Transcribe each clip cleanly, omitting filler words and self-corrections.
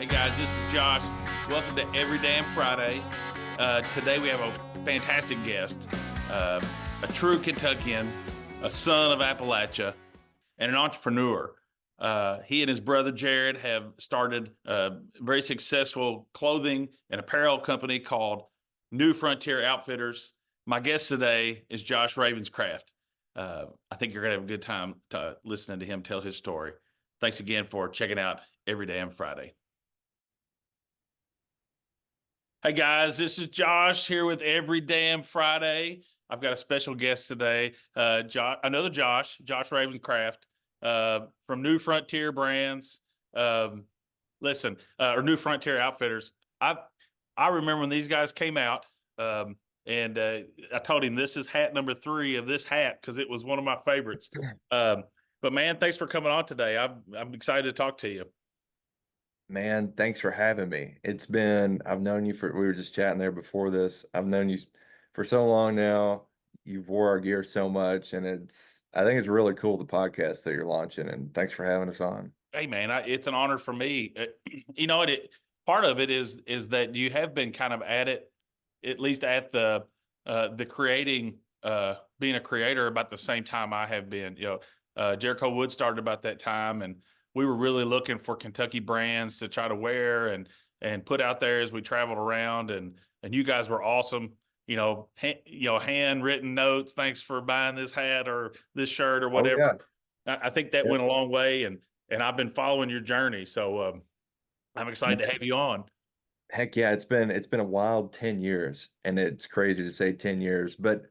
Hey guys, this is Josh. Welcome to Every Damn Friday. Today we have a fantastic guest, a true Kentuckian, a son of Appalachia, and an entrepreneur. He and his brother Jared have started a very successful clothing and apparel company called New Frontier Outfitters. My guest today is Josh Ravenscraft. I think you're going to have a good time listening to him tell his story. Thanks again for checking out Every Damn Friday. Hey guys, this is Josh here with Every Damn Friday. I've got a special guest today, another Josh Ravencraft, from New Frontier Brands. Or New Frontier Outfitters. I remember when these guys came out, and I told him this is hat number 3 of this hat because it was one of my favorites. But man, thanks for coming on today. I'm excited to talk to you. Man, thanks for having me. I've known you we were just chatting there before this. I've known you for so long now. You've wore our gear so much, and I think it's really cool, the podcast that you're launching, and thanks for having us on. Hey man, it's an honor for me. Part of it is that you have been kind of at it, at least at the creating, being a creator about the same time I have been. Jericho Wood started about that time, and we were really looking for Kentucky brands to try to wear and put out there as we traveled around. And you guys were awesome. Handwritten notes. Thanks for buying this hat or this shirt or whatever. Oh, yeah. I think that went a long way, and I've been following your journey. So I'm excited to have you on. Heck yeah, it's been a wild 10 years, and it's crazy to say 10 years, but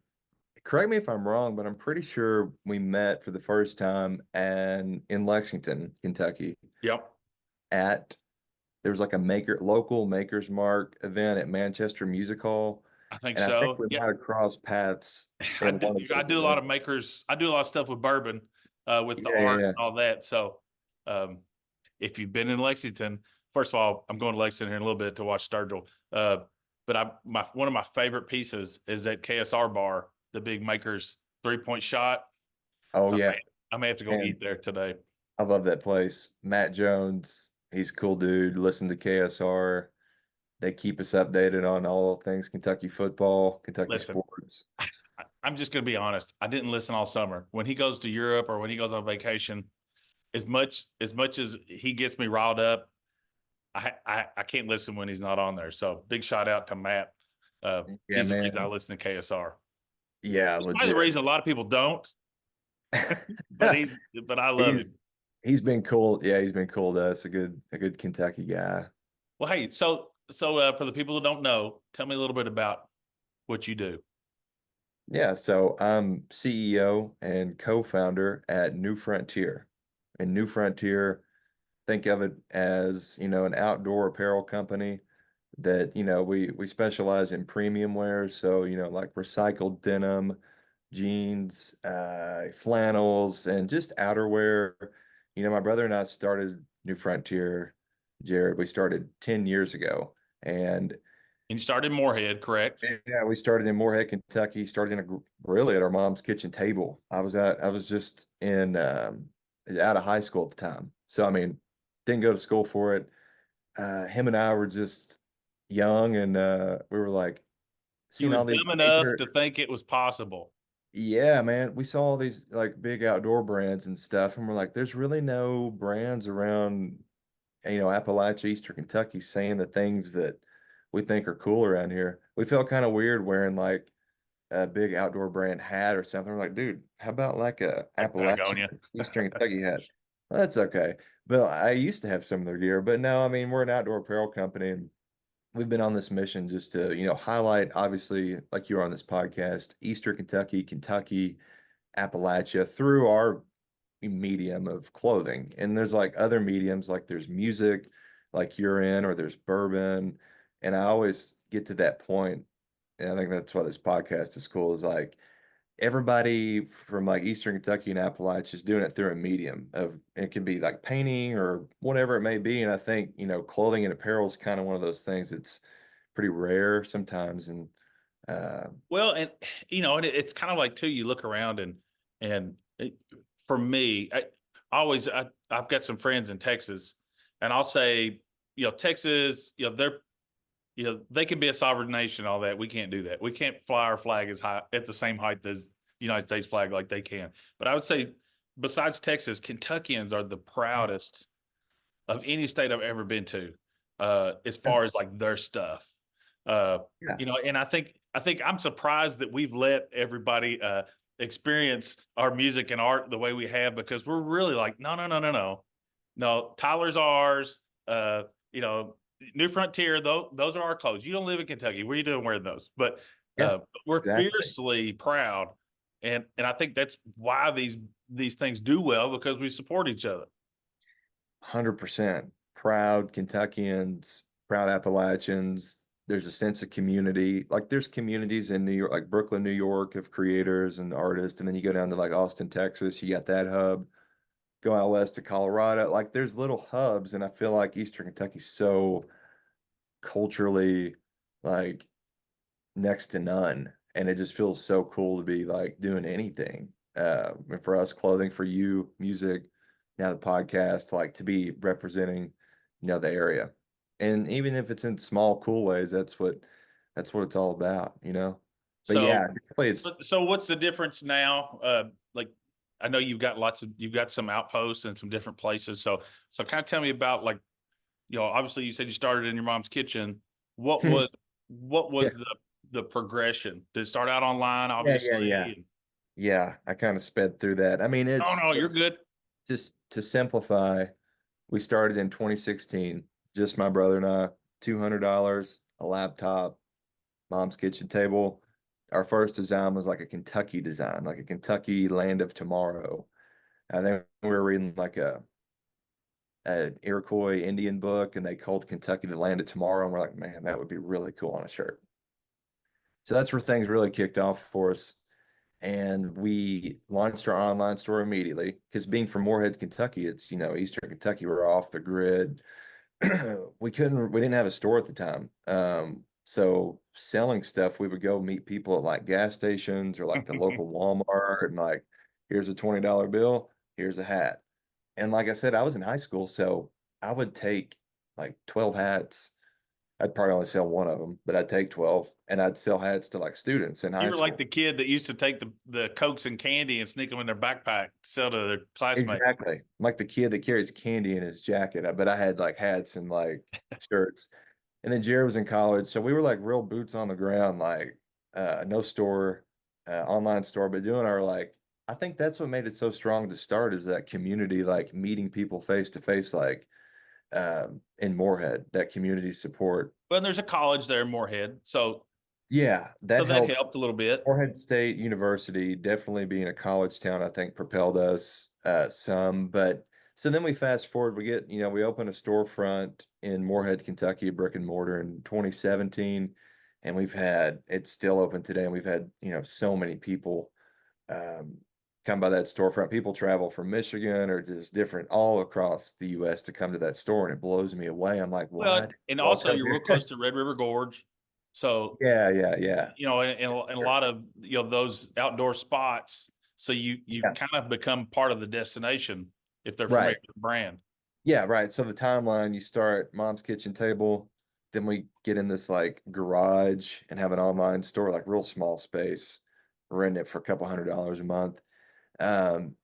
correct me if I'm wrong, but I'm pretty sure we met for the first time in Lexington, Kentucky. Yep. There was like a local Maker's Mark event at Manchester Music Hall. I think And so. I think we might have crossed paths. I do a lot of makers. I do a lot of stuff with bourbon, with the art and all that. So, if you've been in Lexington, first of all, I'm going to Lexington here in a little bit to watch Sturgill. But one of my favorite pieces is that KSR bar, the big Makers 3-point shot. Oh, so yeah. I may have to go eat there today. I love that place. Matt Jones, he's a cool dude. Listen to KSR. They keep us updated on all things Kentucky football, Kentucky sports. I'm just going to be honest. I didn't listen all summer. When he goes to Europe or when he goes on vacation, as much as he gets me riled up, I can't listen when he's not on there. So big shout out to Matt. He's the reason I listen to KSR. Yeah, it's probably the reason a lot of people don't. but I love him. He's been cool. Yeah, he's been cool to us. A good Kentucky guy. Well, hey, so for the people who don't know, tell me a little bit about what you do. Yeah, so I'm CEO and co-founder at New Frontier. And New Frontier, think of it as, an outdoor apparel company that, we specialize in premium wears. So, like recycled denim, jeans, flannels, and just outerwear. My brother and I started New Frontier, Jared. We started 10 years ago. And you started in Moorhead, correct? Yeah, we started in Moorhead, Kentucky. Started really at our mom's kitchen table. I was just out of high school at the time. So, I mean, didn't go to school for it. Him and I were just young, and we were like, seeing all these dumb enough to think it was possible. Yeah, man. We saw all these like big outdoor brands and stuff, and we're like, there's really no brands around, Appalachia, Eastern Kentucky saying the things that we think are cool around here. We felt kind of weird wearing like a big outdoor brand hat or something. We're like, dude, how about like a Appalachian Eastern Kentucky hat? Well, that's okay. But I used to have some of their gear, but no, I mean, we're an outdoor apparel company, and we've been on this mission just to, highlight, obviously, like you were on this podcast, Eastern Kentucky, Appalachia through our medium of clothing. And there's like other mediums, like there's music, like you're in, or there's bourbon. And I always get to that point, and I think that's why this podcast is cool, is like everybody from like Eastern Kentucky and Appalachia is doing it through a medium of, it can be like painting or whatever it may be. And I think, clothing and apparel is kind of one of those things that's pretty rare sometimes. And it's kind of like too, you look around for me, I've got some friends in Texas, and I'll say Texas, they can be a sovereign nation, all that. We can't do that. We can't fly our flag as high at the same height as the United States flag like they can. But I would say, besides Texas, Kentuckians are the proudest of any state I've ever been to, as Yeah. far as like their stuff. Uh, Yeah. and I think I'm surprised that we've let everybody experience our music and art the way we have, because we're really like, no, no, no, no, no, no. Tyler's ours. Uh, you know, New Frontier. Those are our clothes. You don't live in Kentucky. What are you doing wearing those? But Yeah. we're Exactly. fiercely proud, and I think that's why these things do well, because we support each other. 100% proud Kentuckians, proud Appalachians. There's a sense of community. Like there's communities in New York, like Brooklyn, New York, of creators and artists. And then you go down to like Austin, Texas, you got that hub. Go out west to Colorado. Like there's little hubs. And I feel like Eastern Kentucky's so culturally like next to none. And it just feels so cool to be like doing anything. And for us, clothing, for you, music, now the podcast, like to be representing, the area. And even if it's in small, cool ways, that's what it's all about. But yeah, So, definitely it's so what's the difference now? Like, I know you've got some outposts and some different places. So kind of tell me about, like, obviously you said you started in your mom's kitchen. What was what yeah, was the progression? Did it start out online, yeah, yeah, yeah. obviously? Yeah, I kind of sped through that. I mean, No, it's no, so you're good. just to simplify, we started in 2016, just my brother and I, $200, a laptop, mom's kitchen table. Our first design was like a Kentucky design, like a Kentucky land of tomorrow. I think we were reading like an Iroquois Indian book, and they called Kentucky the land of tomorrow. And we're like, man, that would be really cool on a shirt. So that's where things really kicked off for us. And we launched our online store immediately because being from Moorhead, Kentucky, it's, Eastern Kentucky, we're off the grid. We didn't have a store at the time. So selling stuff, we would go meet people at like gas stations or like the local Walmart and like, here's a $20 bill, here's a hat. And like I said, I was in high school, so I would take like 12 hats. I'd probably only sell one of them, but I'd take 12 and I'd sell hats to like students in You high were like the school. kid that used to take the Cokes and candy and sneak them in their backpack to sell to their classmates. Exactly. Like the kid that carries candy in his jacket. But I had like hats and like shirts. And then Jared was in college. So we were like real boots on the ground, like no store, online store, but doing our like, I think that's what made it so strong to start is that community, like meeting people face to face, like in Moorhead, that community support. Well, there's a college there in Moorhead, Yeah, so that that helped. helped a little bit. Morehead State University, definitely being a college town, I think propelled us some. But so then we fast forward, we open a storefront in Morehead, Kentucky, a brick and mortar in 2017. And it's still open today. And we've had, so many people um, come by that storefront. People travel from Michigan or just different all across the US to come to that store. And it blows me away. I'm like, Well, what? and Y'all also come you're real here? close to Red River Gorge, so Yeah, yeah, yeah. and a lot of those outdoor spots. So you Yeah, kind of become part of the destination if they're familiar right. with the brand. Yeah, right. So the timeline, you start mom's kitchen table, then we get in this like garage and have an online store, like real small space, rent it for a couple $100 a month. Um,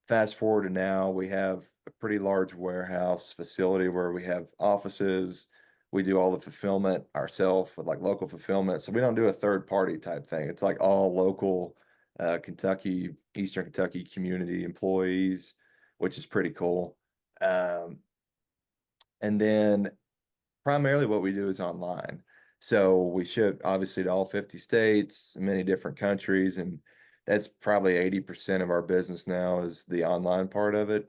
Fast forward to now, we have a pretty large warehouse facility where we have offices. We do all the fulfillment ourselves with like local fulfillment. So we don't do a third party type thing. It's like all local Kentucky, Eastern Kentucky community employees, which is pretty cool. Um, and then primarily what we do is online. So we ship obviously to all 50 states, many different countries, and that's probably 80% of our business now is the online part of it.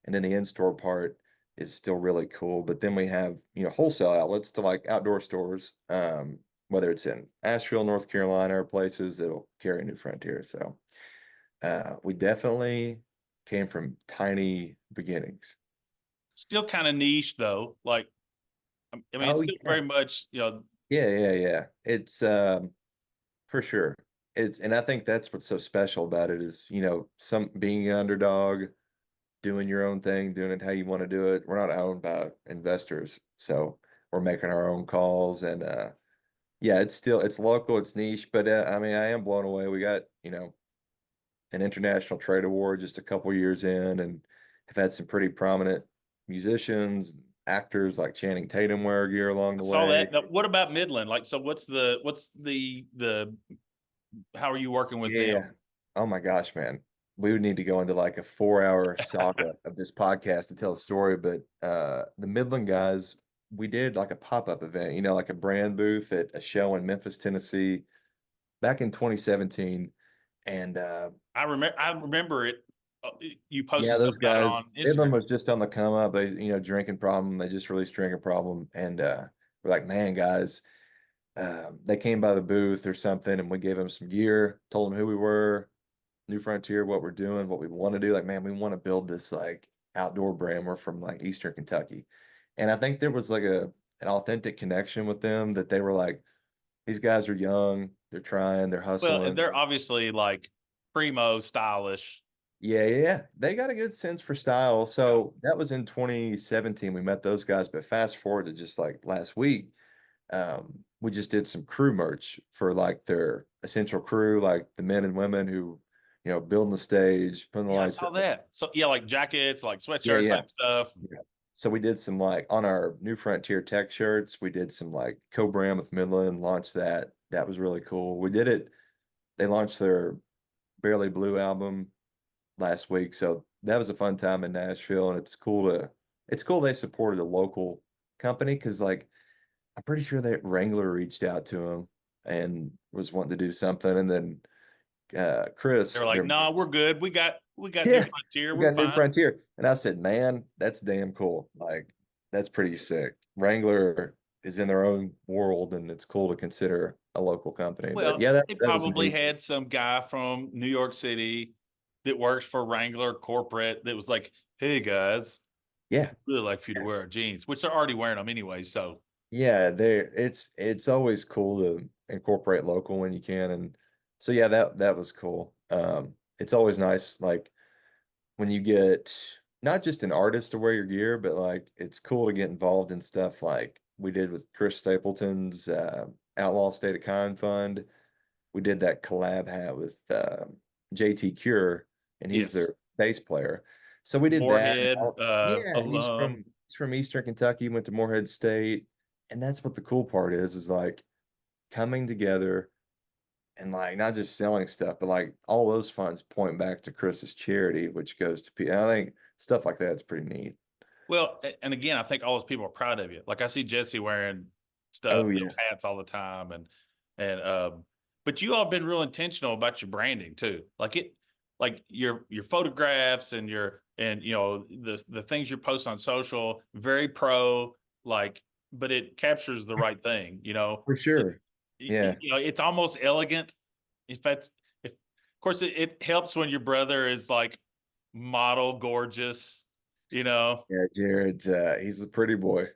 And then the in-store part is still really cool. But then we have, wholesale outlets to like outdoor stores, whether it's in Asheville, North Carolina, or places that'll carry New Frontier. So we definitely came from tiny beginnings. Still kind of niche though. Like, I mean, it's Oh still yeah. very much Yeah, yeah, yeah. It's for sure. And I think that's what's so special about it is, some being an underdog, doing your own thing, doing it how you want to do it. We're not owned by investors, so we're making our own calls. And yeah, it's local, it's niche, but I mean, I am blown away. We got, an international trade award just a couple years in, and have had some pretty prominent musicians, actors like Channing Tatum wear gear along I the saw way. that. Now, what about Midland? Like, so what's the how are you working with them? Yeah. Oh my gosh, man. We would need to go into like a 4 hour saga of this podcast to tell the story. But the Midland guys, we did like a pop-up event, like a brand booth at a show in Memphis, Tennessee back in 2017. And I remember it. You yeah, posted those something about it on guys, Instagram. Midland was just on the come up. They, drinking problem. They just released Drinking Problem. And we're like, man, guys, they came by the booth or something, and we gave them some gear, told them who we were, New Frontier, what we're doing, what we want to do. Like, man, we want to build this like outdoor brand. We're from like Eastern Kentucky. And I think there was like an authentic connection with them that they were like, these guys are young, they're trying, they're Well, hustling. they're obviously like primo stylish. Yeah, yeah, yeah. They got a good sense for style. Yeah. So that was in 2017. We met those guys, but fast forward to just like last week, we just did some crew merch for like their essential crew, like the men and women who, building the stage, putting the Yeah, I lights saw up. that. So yeah, like jackets, like Yeah, sweatshirt yeah. type stuff. Yeah. So we did some like on our New Frontier Tech shirts, we did some like co-brand with Midland, launched that. That was really cool. We did it. They launched their Barely Blue album last week. So that was a fun time in Nashville. And it's cool they supported a local company because like I'm pretty sure that Wrangler reached out to him and was wanting to do something. And then They're Chris, like, their "No, we're good. We got New yeah, Frontier. we We're got New fine." Frontier. And I said, man, that's damn cool. Like, that's pretty sick. Wrangler is in their own world, and it's cool to consider a local company. But Well, yeah, that, they that was probably neat. had some guy from New York City that works for Wrangler corporate that was like, "Hey guys, Yeah. really like for you to wear our jeans," which they're already wearing them anyway. So, Yeah, it's always cool to incorporate local when you can. And so yeah, that was cool. It's always nice, like when you get not just an artist to wear your gear, but like it's cool to get involved in stuff like we did with Chris Stapleton's Outlaw State of Kind Fund. We did that collab hat with JT Cure, and he's yes, their bass player. So we did that. And Moorhead yeah, and he's alum. from Eastern Kentucky, went to Moorhead State. And that's what the cool part is like coming together and like not just selling stuff, but like all those funds point back to Chris's charity, which goes to people. I think stuff like that's pretty neat. Well, and again, I think all those people are proud of you. Like I see Jesse wearing Oh stuff, yeah. hats all the time, and but you all have been real intentional about your branding too. Like your photographs and the things you post on social, very pro. Like, but it captures the right thing. For sure. Yeah. It's almost elegant. If of course it helps when your brother is like model gorgeous. You know, Yeah, Jared's he's a pretty boy.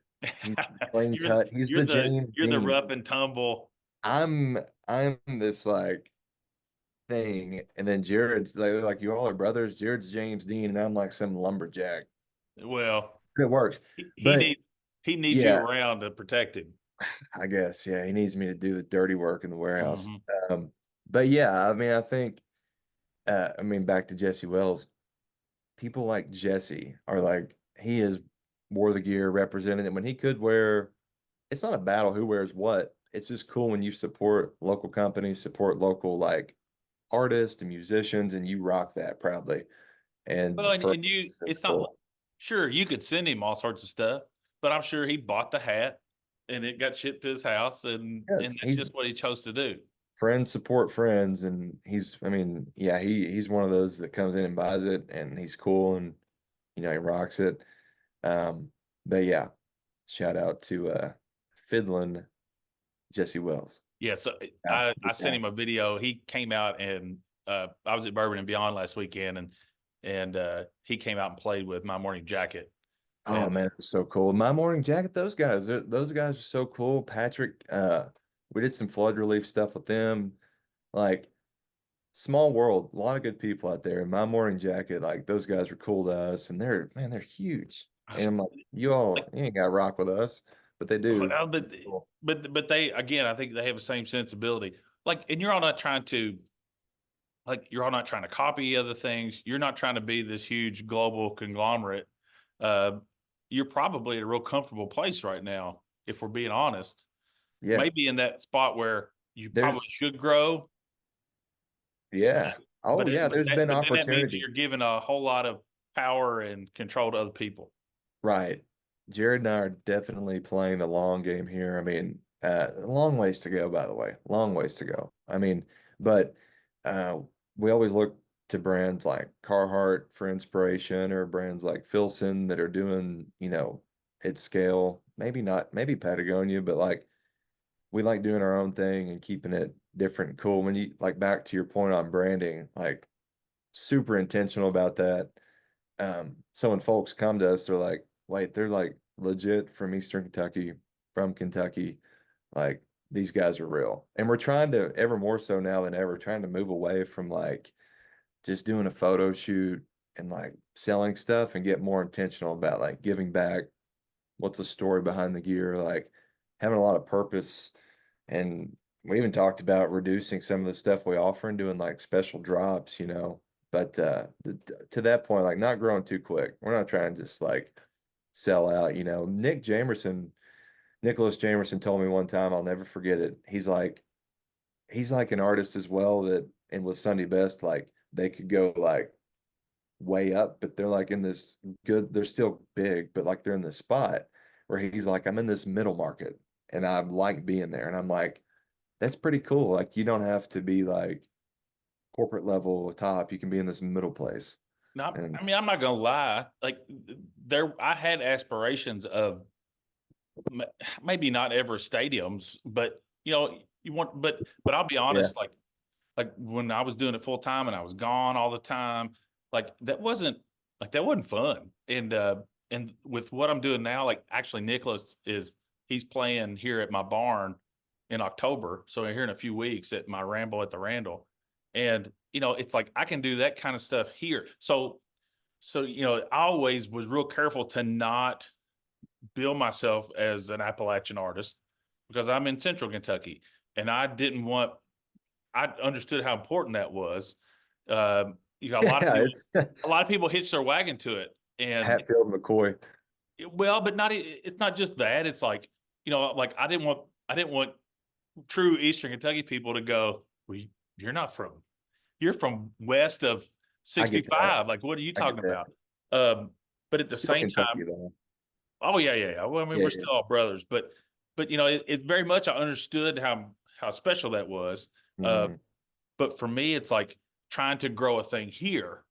He's clean you're cut. He's you're the the James you're the Dean. rough and tumble. I'm this like thing, and then Jared's like you all are brothers. Jared's James Dean, and I'm like some lumberjack. Well, It works. he But needs you yeah, around to protect him. I guess, yeah, he needs me to do the dirty work in the warehouse. Hmm. Um, but yeah, I mean, back to Jesse Wells. People like Jesse are like, he is wore the gear, represented it when he could wear. It's not a battle who wears what. It's just cool when you support local companies, support local like artists and musicians, and you rock that proudly. Well, And and, for and you, us, it's it's not cool. sure you could send him all sorts of stuff, but I'm sure he bought the hat and it got shipped to his house, and Yes, that's he's just what he chose to do. friends support friends, and I mean, yeah, he's one of those that comes in and buys it, and he's cool, and he rocks it. Um, but yeah, shout out to Fiddlin' Jesse Wells. Yeah, so Yeah, I good sent guy. him a video. He came out and I was at Bourbon and Beyond last weekend, and he came out and played with My Morning Jacket, Oh and man, it was so cool. My Morning Jacket, those guys are so cool. Patrick, we did some flood relief stuff with them. Like small world, a lot of good people out there. In my morning jacket, like those guys are cool to us, and they're huge. And I'm like, you ain't got to rock with us, but they do. Well, but they again, I think they have the same sensibility. Like, and you're all not trying to you're all not trying to copy other things. You're not trying to be this huge global conglomerate. Uh, you're probably at a real comfortable place right now, if we're being honest. Yeah, Maybe in that spot where you probably there's should grow, yeah. Oh yeah, but there's been then that means opportunity. you're giving a whole lot of power and control to other people. Right. Jared and I are definitely playing the long game here. I mean, a long ways to go, by the way. Long ways to go. I mean, but uh, we always look to brands like Carhartt for inspiration or brands like Filson that are doing, at scale. Maybe not, maybe Patagonia, but like we like doing our own thing and keeping it different and cool. When you like back to your point on branding, like super intentional about that. So when folks come to us, they're like, wait, they're like legit from Eastern Kentucky, from Kentucky. Like these guys are real. And we're trying to, ever more so now than ever, trying to move away from like just doing a photo shoot and like selling stuff and get more intentional about like giving back. What's the story behind the gear? Like having a lot of purpose. And we even talked about reducing some of the stuff we offer and doing like special drops. But to that point, like not growing too quick. We're not trying to just like sell out. Nicholas Jamerson told me one time, I'll never forget it. He's like an artist as well that, and with Sunday Best, like they could go like way up, but they're like in this good, they're still big, but like they're in this spot where he's like, I'm in this middle market and I like being there. And I'm like, that's pretty cool. Like you don't have to be like corporate level top. You can be in this middle place. Now, And I mean, I'm not gonna lie. I had aspirations of maybe not ever stadiums, but you want, but I'll be yeah, honest, like when I was doing it full time and I was gone all the time, like that wasn't fun. And with what I'm doing now, like actually Nicholas he's playing here at my barn in October, so here in a few weeks at my Ramble at the Randall, and it's like I can do that kind of stuff here. So I always was real careful to not bill myself as an Appalachian artist because I'm in Central Kentucky, and I understood how important that was. A lot of yeah, people, it's a lot of people hitch their wagon to it, and Hatfield McCoy. well, but not. It's not just that. It's like like I didn't want true Eastern Kentucky people to go, well, you're not from, you're from west of I get that. 65. Like, what are you I get talking that. about? But at the Still same time, Kentucky though. oh yeah, yeah, yeah. Well, I mean, Yeah, we're yeah. still all brothers, but it very much I understood how special that was. Uh, Mhm. but for me, it's like trying to grow a thing here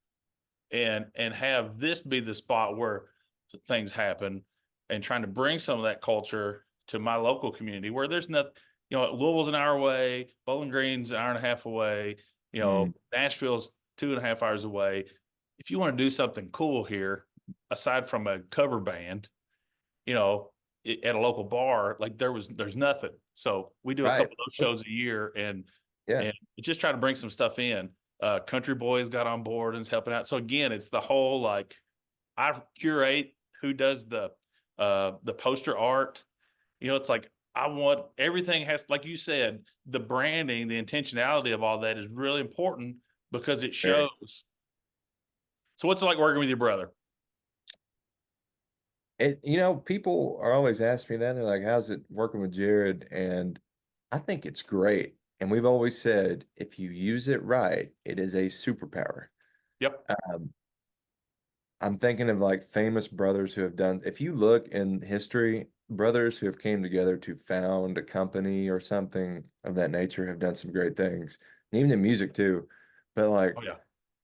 and have this be the spot where things happen, and trying to bring some of that culture to my local community where there's nothing. Louisville's an hour away, Bowling Green's an hour and a half away. Mhm. Nashville's 2.5 hours away. If you want to do something cool here, aside from a cover band, you know, at a local bar, like there's nothing. So we do a Right. couple of those shows a year, Yeah. and just try to bring some stuff in. Country Boys got on board and is helping out. So again, it's the whole like I curate who does the poster art. It's like I want everything has, like you said, the branding, the intentionality of all that is really important because it Very. shows. So what's it like working with your brother? People are always asking me that. They're like, how's it working with Jared? And I think it's great. And we've always said, if you use it right, it is a superpower. Yep. Um, I'm thinking of like famous brothers who have done, if you look in history, brothers who have came together to found a company or something of that nature have done some great things, and even in music too. But Oh like,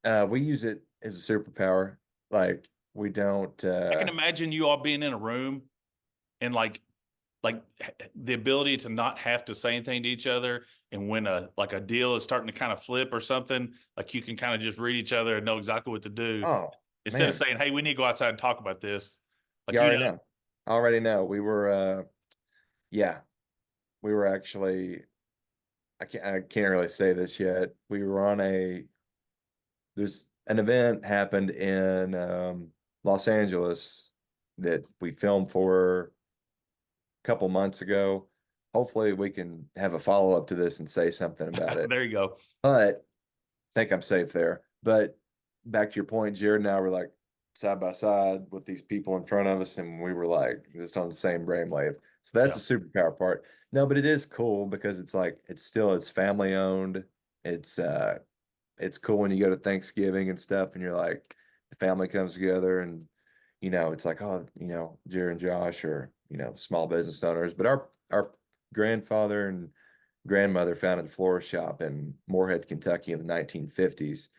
yeah. we use it as a superpower. Like, we don't, I can imagine you all being in a room and like the ability to not have to say anything to each other, and when a deal is starting to kind of flip or something, like you can kind of just read each other and know exactly what to do oh, instead of man, saying, hey, we need to go outside and talk about this. you Like, already know. I already know. Yeah, we were actually I can't really say this yet. We were on there's an event happened in Los Angeles that we filmed for a couple months ago. Hopefully we can have a follow-up to this and say something about it. There you go. But I think I'm safe there. But back to your point, Jared and I were like side by side with these people in front of us, and we were like just on the same brainwave. So that's Yeah. a superpower part. No, but it is cool because it's like it's family owned. It's it's cool when you go to Thanksgiving and stuff, and you're like the family comes together, and it's like, oh, Jared and Josh are small business owners, but our grandfather and grandmother founded a florist shop in Morehead, Kentucky in the 1950s.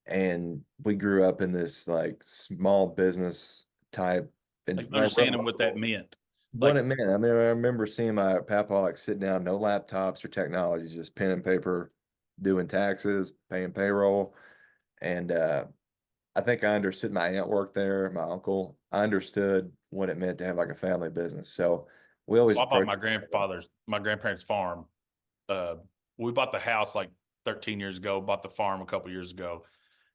And we grew up in this like small business type and Like like real understanding what that local. meant. What Like, it meant. I mean, I remember seeing my papa like sit down, no laptops or technology, just pen and paper, doing taxes, paying payroll. And I think I understood. My aunt worked there, my uncle. I understood what it meant to have like a family business. So we so always I bought approach my grandparents' farm. Uh, we bought the house like 13 years ago, bought the farm a couple years ago.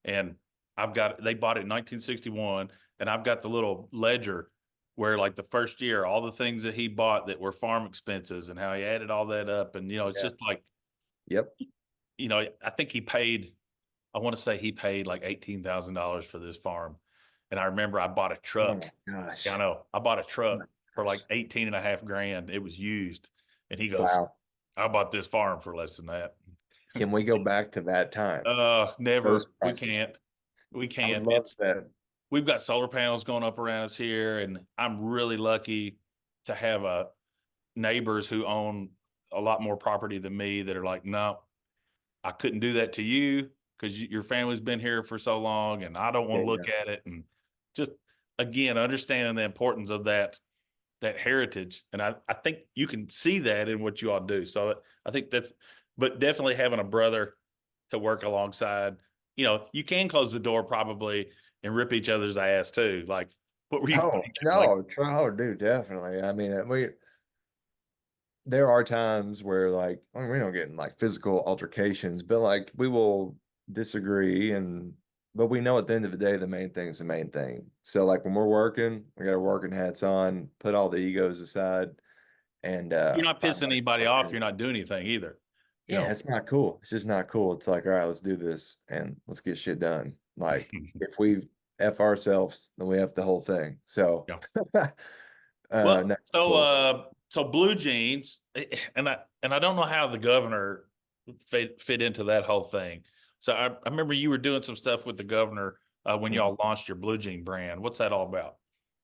And they bought it in 1961. And I've got the little ledger where, like, the first year, all the things that he bought that were farm expenses and how he added all that up. And, it's Yeah. just like, Yep. I think I want to say he paid like $18,000 for this farm. And I remember I bought a Oh truck. my Yeah, I gosh. know. I bought a Oh my truck for like gosh. 18 and a half grand. It was used. And he goes, Wow. I bought this farm for less than that. Can we go back to that time? Those Never. We prices. can't. We I would can't. love that. We've got solar panels going up around us here, and I'm really lucky to have neighbors who own a lot more property than me that are like, no, I couldn't do that to you because your family's been here for so long, and I don't want Yeah, to yeah. look at it. And just again, understanding the importance of that heritage, and I think you can see that in what you all do. So I think but definitely having a brother to work alongside. You can close the door probably and rip each other's ass too. Like, what were you Oh, thinking? Like, no, oh, dude, definitely. I mean, there are times where like, I mean, we don't get in like physical altercations, but like we will disagree but we know at the end of the day, the main thing is the main thing. So like when we're working, we got our working hats on, put all the egos aside and you're not find pissing ways to anybody work off. together. You're not doing anything either. You Yeah, know, it's not cool. It's just not cool. It's like, all right, let's do this and let's get shit done. Like if we F ourselves, then we F the whole thing. So yeah. no, Well, it's cool. so blue jeans, and I don't know how the governor fit into that whole thing. So I remember you were doing some stuff with the governor when Mhm. y'all launched your blue jean brand. What's that all about?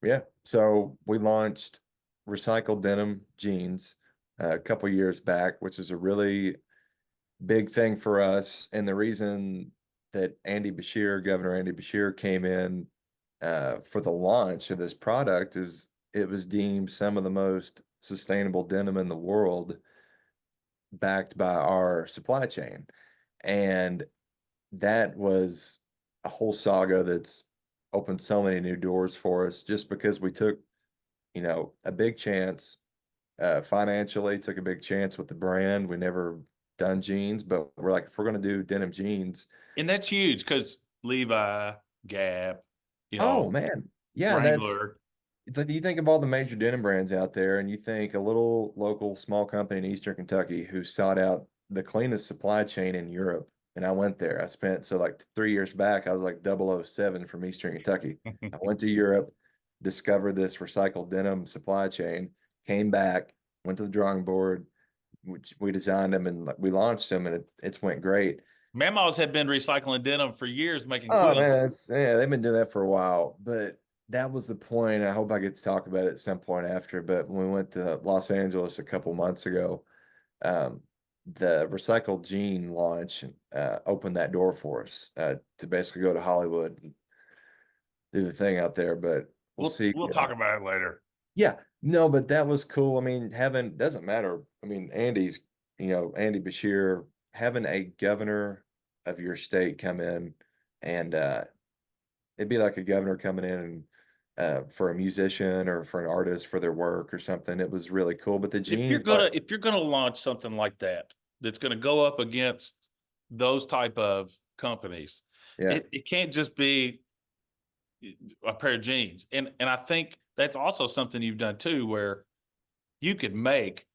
Yeah. So we launched recycled denim jeans a couple years back, which is a really big thing for us. And the reason that Governor Andy Bashir came in for the launch of this product is it was deemed some of the most sustainable denim in the world, backed by our supply chain. And that was a whole saga that's opened so many new doors for us just because we took, a big chance financially, took a big chance with the brand. We never done jeans, but we're like, if we're going to do denim jeans, And that's huge because Levi, Gap, oh man, yeah, Wrangler. it's like you think of all the major denim brands out there, and you think a little local small company in Eastern Kentucky who sought out the cleanest supply chain in Europe. And I went there. I spent so like 3 years back, I was like 007 from Eastern Kentucky. I went to Europe, discovered this recycled denim supply chain, came back, went to the drawing board, which we designed them and like, we launched them, and it's went great. Mama's had been recycling denim for years, making Oh quilts. man, yeah, they've been doing that for a while, but that was the point. I hope I get to talk about it at some point after. But when we went to Los Angeles a couple months ago, um, the recycled jean launch opened that door for us to basically go to Hollywood and do the thing out there. But we'll see. We'll talk about it later. Yeah, no, but that was cool. I mean, having doesn't matter. I mean, Andy Bashir, having a governor of your state come in and it'd be like a governor coming in and for a musician or for an artist for their work or something. It was really cool. But the If you're jeans, like, gonna if you're gonna launch something like that, that's going to go up against those type of companies. Yeah. It can't just be a pair of jeans. And I think that's also something you've done too, where you could make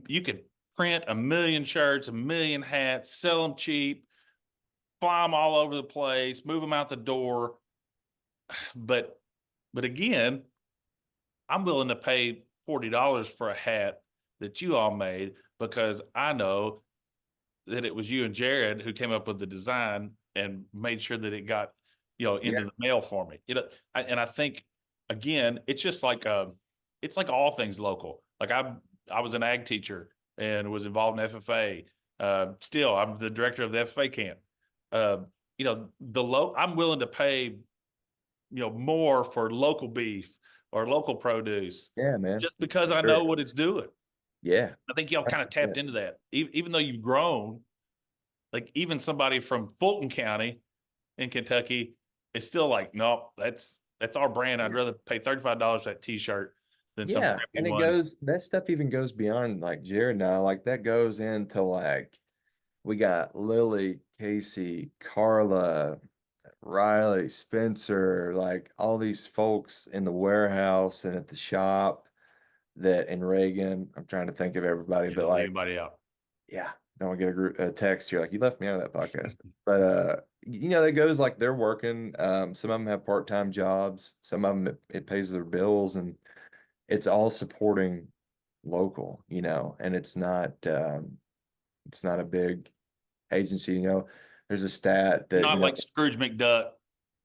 you could print 1 million shirts, 1 million hats, sell them cheap, fly them all over the place, move them out the door. But again, I'm willing to pay $40 for a hat that you all made because I know that it was you and Jared who came up with the design and made sure that it got, into Yeah. the mail for me. And I think again, it's just like it's like all things local. Like I was an ag teacher and was involved in FFA. Still, I'm the director of the FFA camp. Uh, I'm willing to pay, more for local beef or local produce Yeah, man. just because For I know sure. what it's doing. Yeah. I think y'all kind of tapped 100%. into that, even though you've grown. Like even somebody from Fulton County in Kentucky is still like, no, that's our brand. I'd rather pay $35 for that T-shirt than some Yeah. crappy And one. that stuff even goes beyond like Jared and I, like that goes into like, we got Lily, Casey, Carla, Riley, Spencer, like all these folks in the warehouse and at the shop and Reagan. I'm trying to think of everybody, You but don't leave like, anybody out. yeah, don't get a text here like you left me out of that podcast. But that goes like they're working. Some of them have part-time jobs. Some of them it pays their bills, and it's all supporting local, and it's not a big agency, There's a stat You're that, not like Scrooge McDuck,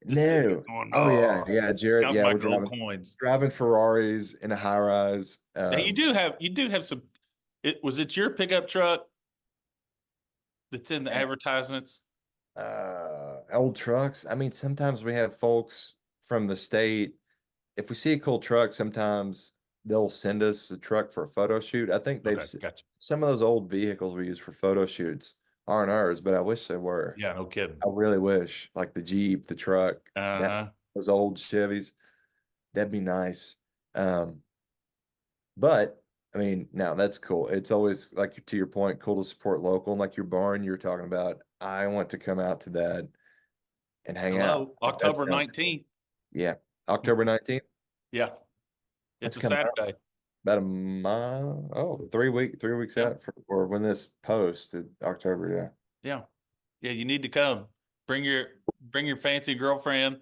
just sitting there no. going, Oh yeah, no, yeah, Jared. count Yeah, my we're gold driving coins. driving Ferraris in a high rise. Now you do have some. Was it your pickup truck that's in the Man, advertisements? old trucks. I mean, sometimes we have folks from the state. If we see a cool truck, sometimes they'll send us a truck for a photo shoot. I think Okay, gotcha. some of those old vehicles we use for photo shoots aren't ours, but I wish they were. Yeah, no kidding. I really wish, like the Jeep, the truck, Uh-huh. those old Chevys. That'd be nice. Um, but I mean, now that's cool. It's always like to your point, cool to support local. And like your barn you're talking about, I want to come out to that and hang out. Hello, Like, that October sounds cool. 19th. Yeah. October 19th. Yeah, it's That's a coming up Saturday. about a month. Oh, 3 weeks Yeah, out or when this posted October. Yeah. yeah, yeah. You need to come. Bring your bring your fancy girlfriend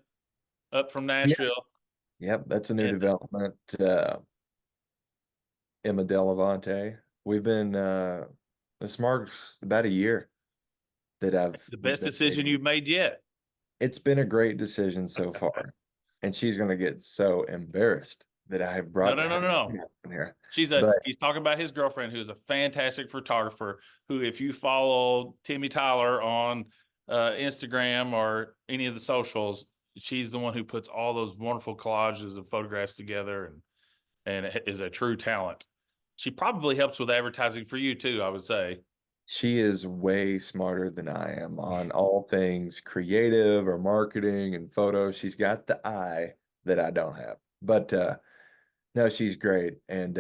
up from Yeah. Nashville, Yep. That's a new and development. Emma Delavante. We've been, this marks about a year that the we've best been decision dating. you've made yet. It's been a great decision so far. And she's going to get so embarrassed that I have No, brought no, no, no, her no. in here. She's But he's talking about his girlfriend who's a fantastic photographer who, if you follow Timmy Tyler on Instagram or any of the socials, she's the one who puts all those wonderful collages of photographs together and is a true talent. She probably helps with advertising for you too, I would say. she is way smarter than I am on all things creative or marketing and photos. She's got the eye that I don't have. But no, she's great. And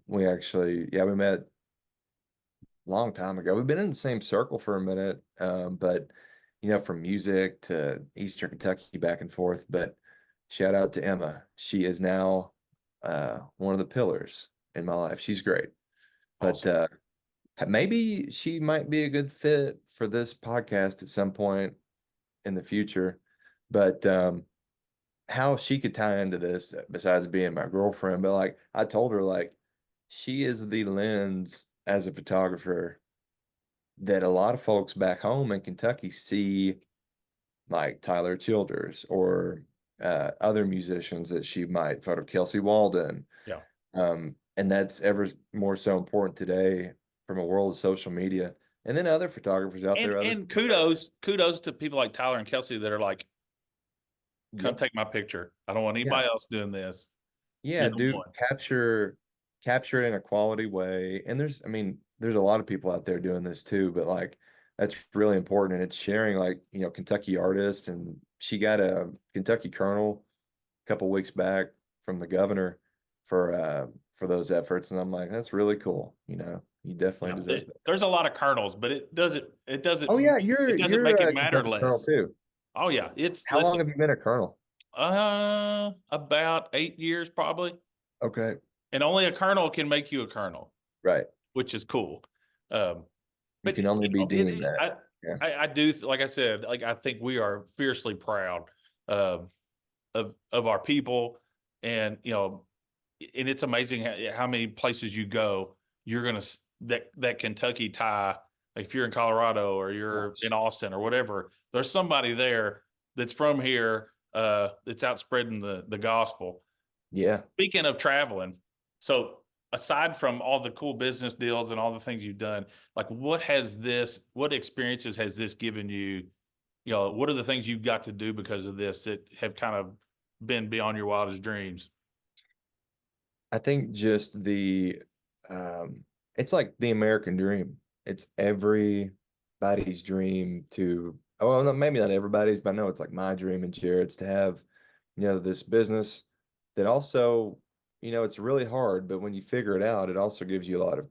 we actually, yeah, we met a long time ago. We've been in the same circle for a minute, but from music to Eastern Kentucky back and forth. But shout out to Emma. She is now one of the pillars in my life. She's great. But Awesome. maybe she might be a good fit for this podcast at some point in the future. But how she could tie into this besides being my girlfriend, but like I told her, like she is the lens as a photographer that a lot of folks back home in Kentucky see, like Tyler Childers or other musicians that she might photo, Kelsey Walden. Yeah. And that's ever more so important today from a world of social media. And then other photographers out And there, other and people that, kudos to people like Tyler and Kelsey that are like, come yep, take my picture. I don't want yeah, anybody else doing this. yeah, You're the dude, one. capture it in a quality way. And I mean, there's a lot of people out there doing this too, but like that's really important. And it's sharing like, Kentucky artists, and she got a Kentucky Colonel a couple weeks back from the governor for those efforts. And I'm like, that's really cool. You definitely deserve that. There's a lot of kernels, but Oh yeah, it doesn't you're make it a matter Kentucky Colonel less. too. Oh yeah, it's How long listen, have you been a Colonel? about 8 years probably, Okay. and only a colonel can make you a colonel, Right. which is cool. Um, You but can only be deemed it, that. Yeah. I do, like I said, like I think we are fiercely proud um, of our people, and and it's amazing how many places you go, you're gonna that Kentucky tie. Like if you're in Colorado or you're in Austin or whatever, there's somebody there that's from here that's out spreading the gospel. Yeah. Speaking of traveling, so aside from all the cool business deals and all the things you've done, like what experiences has this given you? What are the things you've got to do because of this that have kind of been beyond your wildest dreams? I think just it's like the American dream. It's everybody's dream to, oh, well, no, maybe not everybody's, but I know it's like my dream and Jared's to have, this business that also, it's really hard, but when you figure it out, it also gives you a lot of,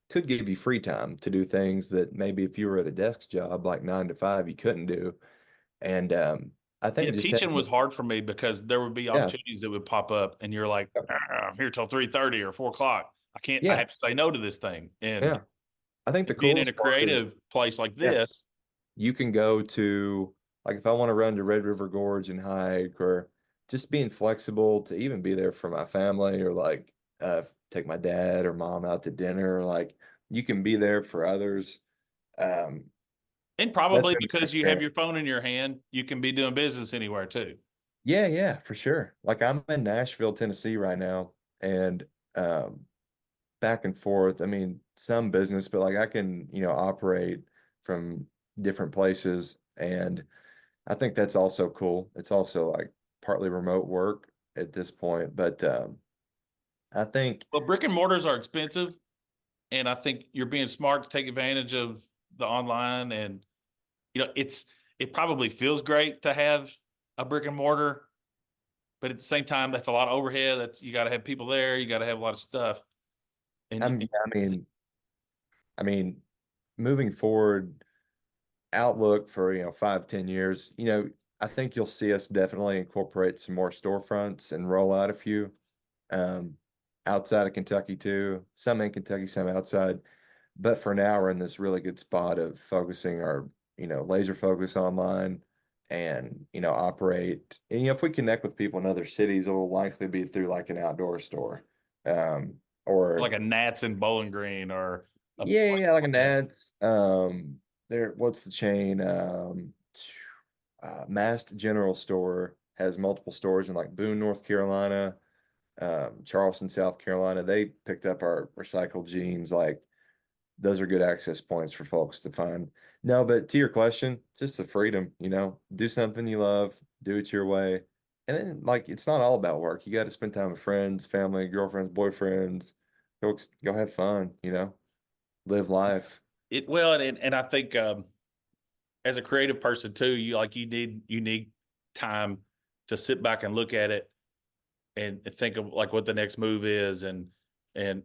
could give you free time to do things that maybe if you were at a desk job like 9 to 5, you couldn't do. And I Yeah, think just teaching was having, hard for me because there would be yeah, opportunities that would pop up, and you're like, I'm here till 3:30 or 4 o'clock. I can't. I yeah, have to say no to this thing. And yeah. I think the being in a coolest part is, creative place like yeah, this, you can go to, like, if I want to run to Red River Gorge and hike, or just being flexible to even be there for my family, or like take my dad or mom out to dinner, like you can be there for others. Um, and that's probably been my because you have experience. your phone in your hand, you can be doing business anywhere too. Yeah, yeah, for sure. Like I'm in Nashville, Tennessee right now, and back and forth. I mean, some business, but like I can, operate from different places. And I think that's also cool. It's also like partly remote work at this point. But I think, Well, brick and mortars are expensive, and I think you're being smart to take advantage of the online. And it probably feels great to have a brick and mortar, but at the same time, that's a lot of overhead. That's you got to have people there. You got to have a lot of stuff. And I mean, moving forward, outlook for, 5, 10 years, I think you'll see us definitely incorporate some more storefronts and roll out a few um, outside of Kentucky too, some in Kentucky, some outside. But for now, we're in this really good spot of focusing our, laser focus online and, operate. And, if we connect with people in other cities, it will likely be through like an outdoor store. Um, like or a Nats in Bowling Green or a yeah, place yeah, like like an that. ads. What's the chain? Mast General Store has multiple stores in like Boone, North Carolina, Charleston, South Carolina. They picked up our recycled jeans. Like those are good access points for folks to find. No, but to your question, just the freedom, do something you love, do it your way. And then like it's not all about work. You got to spend time with friends, family, girlfriends, boyfriends. Go have fun, live life. And I think as a creative person too, you need time to sit back and look at it and think of like what the next move is, and and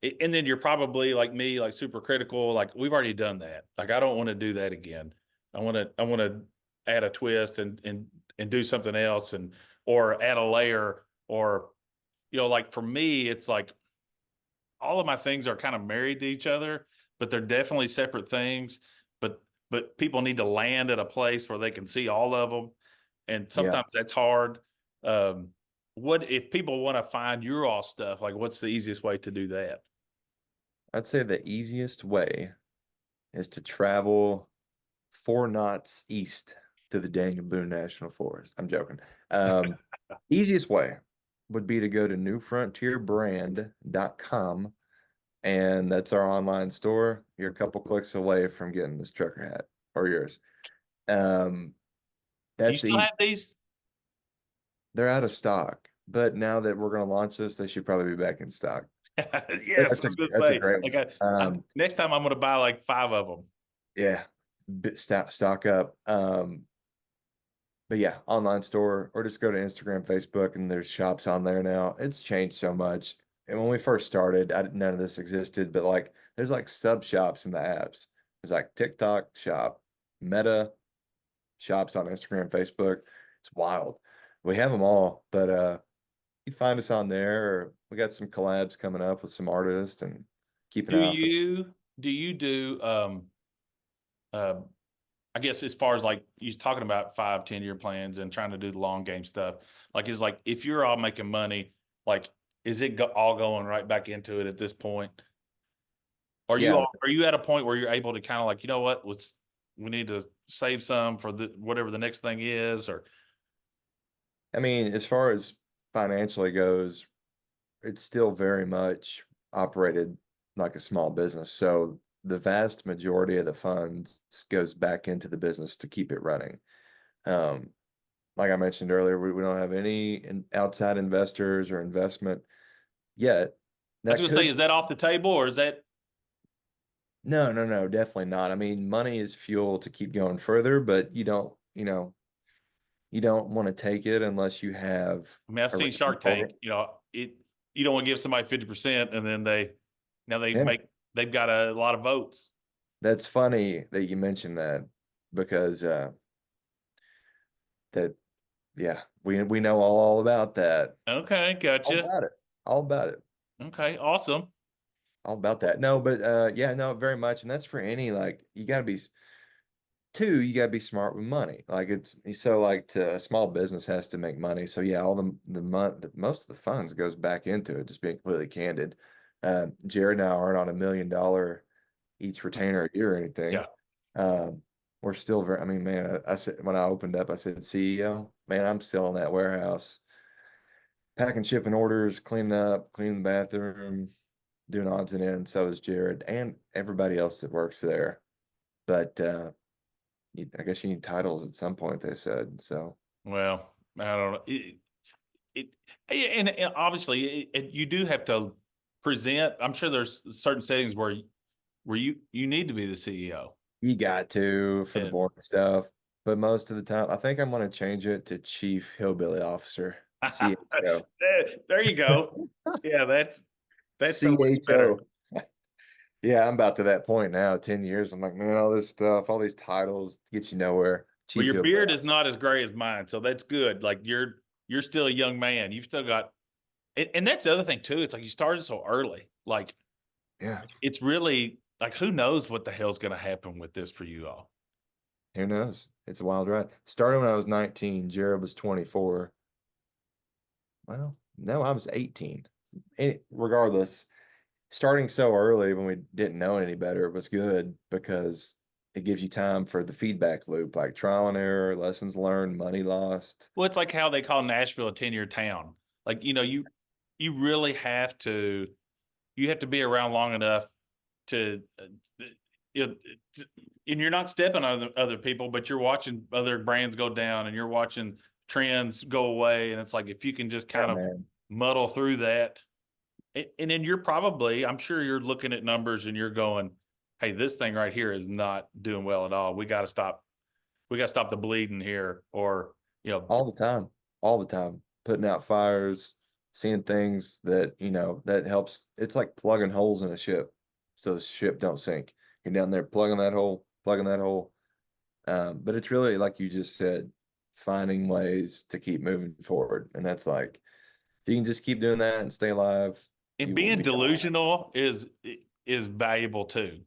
then you're probably like me, like super critical. Like we've already done that. Like I don't want to do that again. I want to add a twist and do something else, and or add a layer, or like for me, it's like all of my things are kind of married to each other, but they're definitely separate things. But people need to land at a place where they can see all of them, and Yeah. sometimes that's hard. Um, what if people want to find your all stuff? Like, what's the easiest way to do that? I'd say the easiest way is to travel 4 knots east to the Daniel Boone National Forest. I'm joking. Um, Easiest way would be to go to newfrontierbrand.com, and that's our online store. You're a couple clicks away from getting this trucker hat or yours. Um, Do you that's still the have these? They're out of stock, but now that we're going to launch this, they should probably be back in stock. Yes, I That's a was gonna that's a say. great Like, one. next time I'm gonna buy like 5 of them. Yeah, stock up. But yeah, online store, or just go to Instagram, Facebook, and there's shops on there now. It's changed so much. and when we first started, none of this existed, but like there's like sub shops in the apps. There's like TikTok shop, Meta shops on Instagram, Facebook. It's wild. We have them all, but you'd find us on there. Or we got some collabs coming up with some artists and keep an Do eye out for. you do you do uh I guess as far as like you're talking about 5, 10 year plans and trying to do the long game stuff, like is like if you're all making money, like is it all going right back into it at this point? Yeah, Are you at a point where you're able to kind of like, you know what, we need to save some for the whatever the next thing is, or I mean, as far as financially goes, it's still very much operated like a small business. So the vast majority of the funds goes back into the business to keep it running. Um, like I mentioned earlier, we don't have any outside investors or investment yet. I was That gonna say, could, is that off the table or is that no, no, no, definitely not. I mean, money is fuel to keep going further, but you don't want to take it unless you have I mean, I've a seen reason Shark for Tank, it. you don't want to give somebody 50% and then now Yeah. they've got a lot of votes. That's funny that you mentioned that because that yeah, we know all about that. Okay, All gotcha. about it. All about it. Okay, awesome. All about that. No, but yeah, no, very much. And that's for any like you gotta be two, you gotta be smart with money. Like it's so like to a small business has to make money. So yeah, all the most of the funds goes back into it, just being completely candid. Jared and I aren't on $1 million each retainer a year or anything. Yeah. Um, we're still very, I mean, man, I said when I opened up, I said, CEO, man, I'm still in that warehouse, packing, shipping orders, cleaning up, cleaning the bathroom, doing odds and ends. So is Jared and everybody else that works there. But I guess you need titles at some point, they said. So Well, I don't know. It and obviously you do have to present. I'm sure there's certain settings where you need to be the CEO. you got to for the And boring stuff. But most of the time, I think I'm going to change it to Chief Hillbilly Officer, CHO. there you go. Yeah, that's so much better. CHO. Yeah, I'm about to that point now, 10 years. I'm like, man, all this stuff, all these titles get you nowhere. Well, Chief your Hillbilly beard is Officer. not as gray as mine, so that's good. Like you're still a young man. You've still got, and that's the other thing too. It's like you started so early. Like Yeah, it's really like who knows what the hell's going to happen with this for you all. who knows? It's a wild ride. Started when I was 19. Jared was 24. Well, no, I was 18. Regardless, starting so early when we didn't know any better was good because it gives you time for the feedback loop, like trial and error, lessons learned, money lost. Well, it's like how they call Nashville a 10-year town. Like, you really you have to be around long enough to, you know, and you're not stepping on other people, but you're watching other brands go down and you're watching trends go away. And it's like, if you can just Yeah, kind of man. muddle through that, and then I'm sure you're looking at numbers and you're going, hey, this thing right here is not doing well at all. We got to stop the bleeding here. Or, you know, All the time, all the time, putting out fires, seeing things that, that helps. It's like plugging holes in a ship so the ship don't sink. You're down there plugging that hole, plugging that hole. But it's really like you just said, finding ways to keep moving forward. And that's like, if you can just keep doing that and stay alive, and you will being be all right. delusional is valuable too.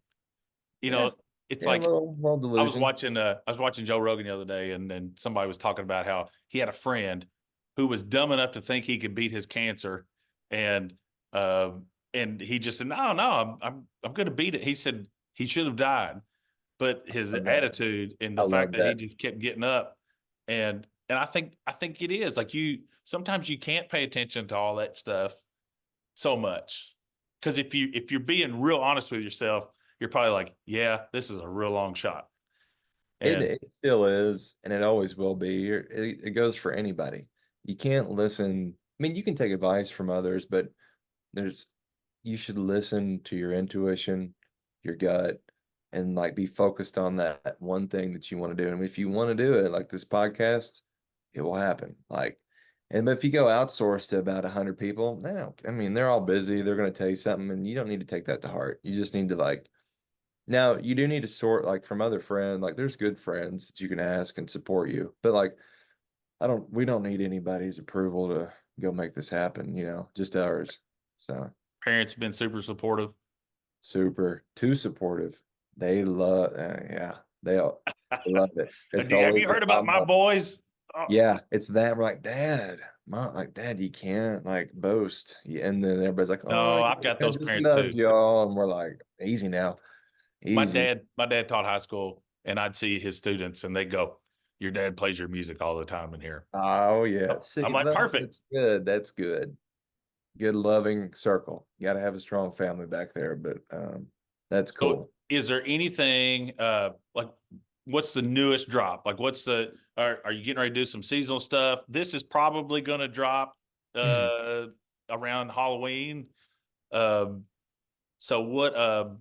You Yeah, know, it's yeah, a like little delusion. I was watching Joe Rogan the other day, and somebody was talking about how he had a friend who was dumb enough to think he could beat his cancer, and uh, and he just said, no, no, I'm going to beat it. He said he should have died, but his Love that. attitude and I the fact love that he that. just kept getting up, and I think it is like sometimes you can't pay attention to all that stuff so much. Because if you're being real honest with yourself, you're probably like, yeah, this is a real long shot. And It still is, and it always will be. It goes for anybody. You can't listen. I mean, you can take advice from others, but there's you should listen to your intuition, your gut, and like be focused on that one thing that you want to do. And if you want to do it, like this podcast, it will happen. Like, And if you go outsource to about 100 people, they don't, I mean, they're all busy. They're going to tell you something, and you don't need to take that to heart. You just need to like, now you do need to sort like from other friends, like there's good friends that you can ask and support you. But like, we don't need anybody's approval to go make this happen, just ours. So Parents have been super supportive. super, too supportive. They love, yeah, they love it. It's Have you always, heard about my boys? Oh, yeah, it's that we're like, Dad, Mom, like, Dad, you can't like boast. Yeah, and then everybody's like, oh, no, I've got I those just parents loves too. y'all. And we're like, easy now, My easy. dad, my dad taught high school, and I'd see his students, and they go, "Your dad plays your music all the time in here." Oh yeah. Oh, See, I'm like, perfect. that's good. That's good. Good loving circle. You got to have a strong family back there, but that's So, cool. is there anything like what's the newest drop? Like, are you getting ready to do some seasonal stuff? This is probably going to drop uh, around Halloween. Um, so,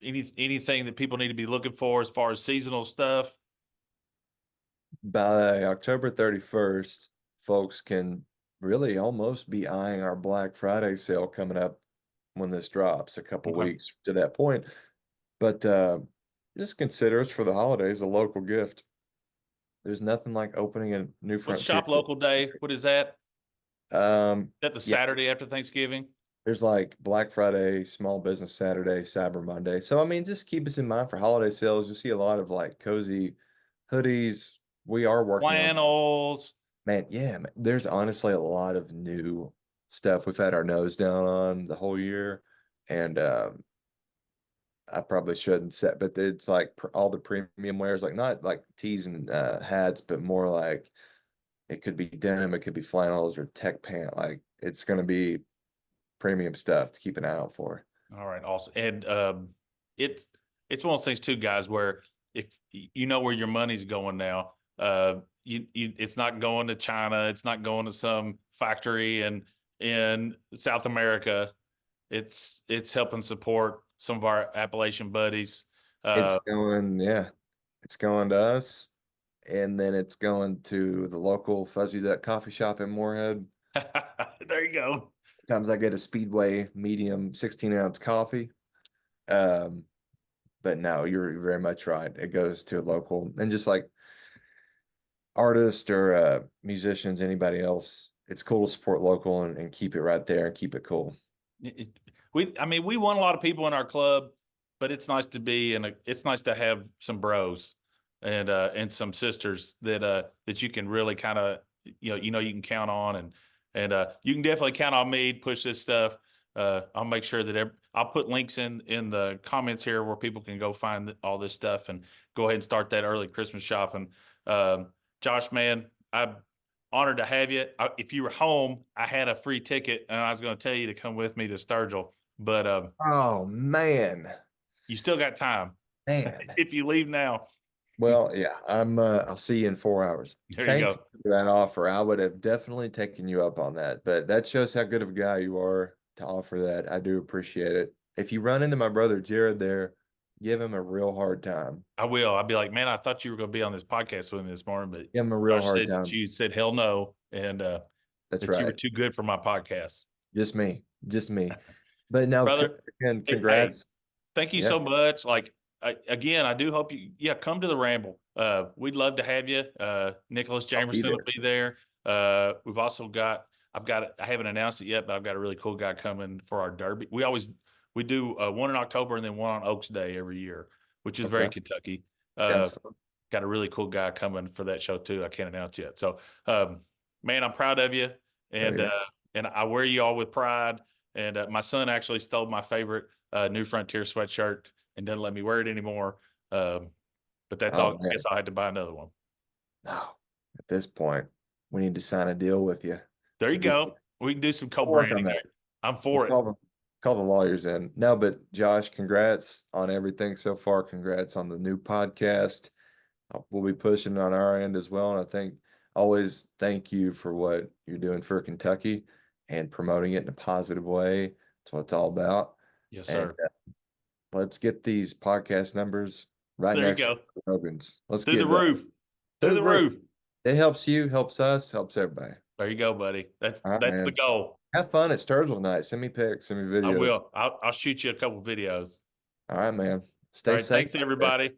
anything that people need to be looking for as far as seasonal stuff? By October 31st, folks can really almost be eyeing our Black Friday sale coming up when this drops a couple Okay. weeks to that point. But just consider us for the holidays a local gift. There's nothing like opening a new What's frontier. Shop Local Day? What is that? Is that the Yeah, Saturday after Thanksgiving? there's like Black Friday, Small Business Saturday, Cyber Monday. So I mean, just keep us in mind for holiday sales. You'll see a lot of like cozy hoodies. We are working on, Flannels. man, yeah, man, there's honestly a lot of new stuff we've had our nose down on the whole year. And I probably shouldn't say, but it's like all the premium wears, like not like tees and hats, but more like it could be denim, it could be flannels or tech pant. Like it's going to be premium stuff to keep an eye out for. All right, awesome. And it's it's one of those things too, guys, where if you know where your money's going now, it's not going to China, it's not going to some factory in South America. It's helping support some of our Appalachian buddies. It's Uh, going, yeah, it's going to us, and then it's going to the local Fuzzy Duck coffee shop in Moorhead. there you go. Sometimes I get a Speedway medium 16-ounce coffee. Um, but no, you're very much right. It goes to a local, and just like artists or musicians, anybody else, it's cool to support local and keep it right there and keep it cool. I mean, we want a lot of people in our club, but it's nice to be it's nice to have some bros and some sisters that you can really kind of you can count on and you can definitely count on me to push this stuff. I'll make sure that I'll put links in the comments here where people can go find all this stuff and go ahead and start that early Christmas shopping. Josh, man, I'm honored to have you. If you were home, I had a free ticket, and I was going to tell you to come with me to Sturgill, but Oh man, you still got time man. if you leave now. Well, yeah, I'll see you in 4 hours. There you Thank go. you for that offer. I would have definitely taken you up on that, but that shows how good of a guy you are to offer that. I do appreciate it. If you run into my brother Jared there, give him a real hard time. I will. I'll be like, man, I thought you were going to be on this podcast with me this morning, but Give him a real Josh hard said that time. you said hell no, and That's that you were right. too good for my podcast, Just me. Just me. But no, brother. again, Hey, congrats. thank you Yeah, so much. Like again, I do hope yeah, come to the Ramble. We'd love to have you. Nicholas I'll be Jamerson will there. be there. We've also I haven't announced it yet, but I've got a really cool guy coming for our Derby. We do one in October and then one on Oaks Day every year, which is very Okay. Kentucky. Sounds Uh, fun. got a really cool guy coming for that show too. I can't announce yet. So, man, I'm proud of you, Oh and yeah. I wear you all with pride. And my son actually stole my favorite New Frontier sweatshirt and doesn't let me wear it anymore. But that's Oh all. I man. guess I had to buy another one. No. At this point, we need to sign a deal with you. There you We'll get go. We can do some we'll work on co-branding that. here. I'm We'll for it. call the lawyers in. No, but Josh, congrats on everything so far. Congrats on the new podcast. We'll be pushing on our end as well. And I think always thank you for what you're doing for Kentucky and promoting it in a positive way. That's what it's all about. Yes, And sir. let's get these podcast numbers right There you next to go. Rogan's. Let's Through the get roof. through Through the the roof. roof. It helps you, helps us, helps everybody. There you go, buddy. All right, That's the man. goal. Have fun at Sturgill tonight. Send me pics, send me I videos. will. I'll shoot you a couple videos. All right, man. All Stay right. safe Thanks, out there. everybody.